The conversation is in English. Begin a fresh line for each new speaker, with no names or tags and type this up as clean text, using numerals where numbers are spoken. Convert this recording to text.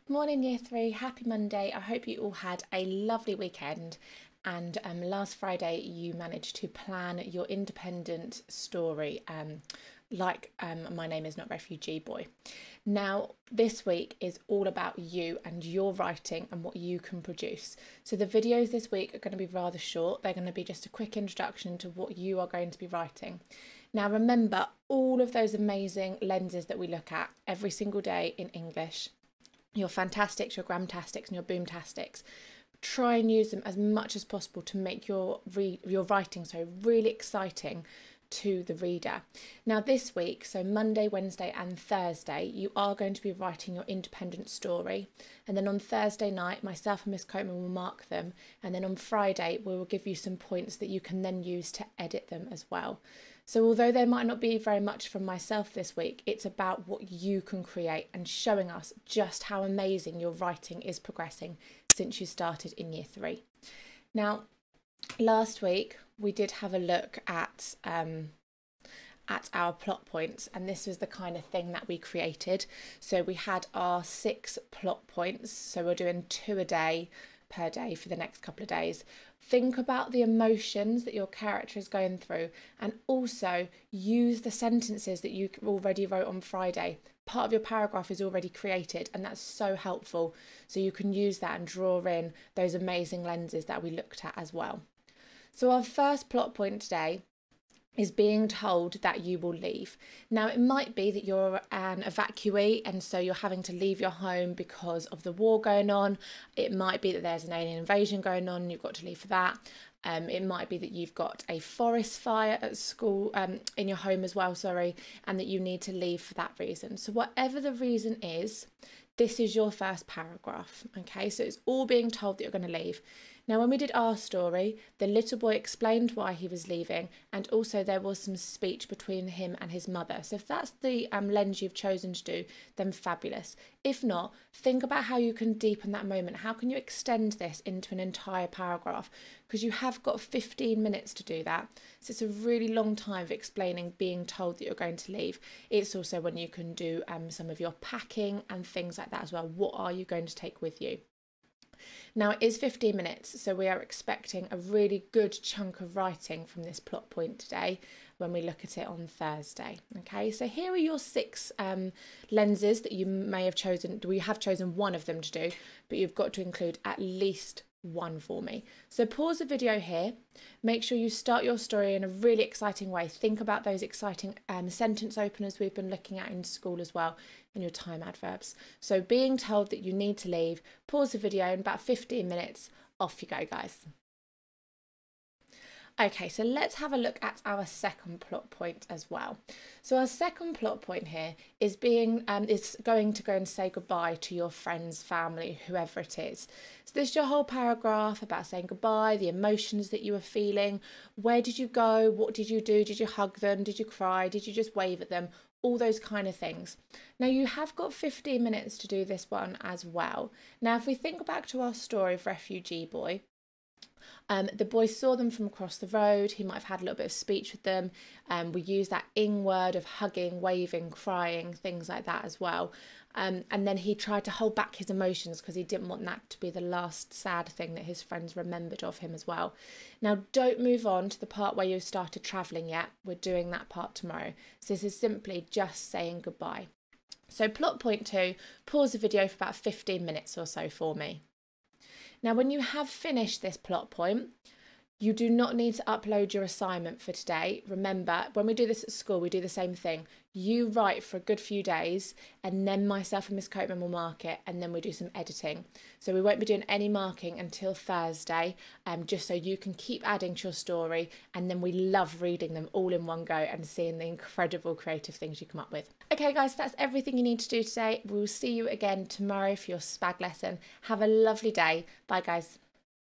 Morning Year 3, happy Monday. I hope you all had a lovely weekend and last Friday you managed to plan your independent story My Name Is Not Refugee Boy. Now this week is all about you and your writing and what you can produce. So the videos this week are going to be rather short. They're going to be just a quick introduction to what you are going to be writing. Now remember all of those amazing lenses that we look at every single day in English. Your fantastics, your gramtastics and your boomtastics. Try and use them as much as possible to make your writing really exciting to the reader. Now this week, so Monday, Wednesday and Thursday, you are going to be writing your independent story, and then on Thursday night myself and Miss Coatman will mark them, and then on Friday we will give you some points that you can then use to edit them as well. So although there might not be very much from myself this week, it's about what you can create and showing us just how amazing your writing is progressing since you started in Year 3. Now, last week we did have a look at our plot points, and this was the kind of thing that we created. So we had our 6 plot points, so we're doing 2 a day per day for the next couple of days. Think about the emotions that your character is going through, and also use the sentences that you already wrote on Friday. Part of your paragraph is already created, and that's so helpful, so you can use that and draw in those amazing lenses that we looked at as well. So our first plot point today is being told that you will leave. Now it might be that you're an evacuee and so you're having to leave your home because of the war going on. It might be that there's an alien invasion going on and you've got to leave for that. It might be that you've got a forest fire at school, in your home as well, and that you need to leave for that reason. So whatever the reason is, this is your first paragraph, okay? So it's all being told that you're going to leave. Now, when we did our story, the little boy explained why he was leaving, and also there was some speech between him and his mother. So if that's the lens you've chosen to do, then fabulous. If not, think about how you can deepen that moment. How can you extend this into an entire paragraph? Because you have got 15 minutes to do that. So it's a really long time of explaining being told that you're going to leave. It's also when you can do some of your packing and things like that as well. What are you going to take with you? Now it is 15 minutes, so we are expecting a really good chunk of writing from this plot point today when we look at it on Thursday. Okay, so here are your 6 lenses that you may have chosen. We have chosen one of them to do, but you've got to include at least one for me. So pause the video here, make sure you start your story in a really exciting way. Think about those exciting sentence openers we've been looking at in school as well, and your time adverbs. So being told that you need to leave, pause the video, in about 15 minutes, off you go guys. Okay, so let's have a look at our second plot point as well. So our second plot point here is going to go and say goodbye to your friends, family, whoever it is. So this is your whole paragraph about saying goodbye, the emotions that you were feeling. Where did you go? What did you do? Did you hug them? Did you cry? Did you just wave at them? All those kind of things. Now you have got 15 minutes to do this one as well. Now if we think back to our story of Refugee Boy, the boy saw them from across the road. He might have had a little bit of speech with them. We use that ing word of hugging, waving, crying, things like that as well. And then he tried to hold back his emotions because he didn't want that to be the last sad thing that his friends remembered of him as well. Now, don't move on to the part where you started travelling yet. We're doing that part tomorrow. So this is simply just saying goodbye. So plot point 2, pause the video for about 15 minutes or so for me. Now, when you have finished this plot point, you do not need to upload your assignment for today. Remember, when we do this at school, we do the same thing. You write for a good few days, and then myself and Miss Coatman will mark it, and then we do some editing. So we won't be doing any marking until Thursday, just so you can keep adding to your story, and then we love reading them all in one go and seeing the incredible creative things you come up with. Okay guys, that's everything you need to do today. We'll see you again tomorrow for your SPAG lesson. Have a lovely day. Bye guys.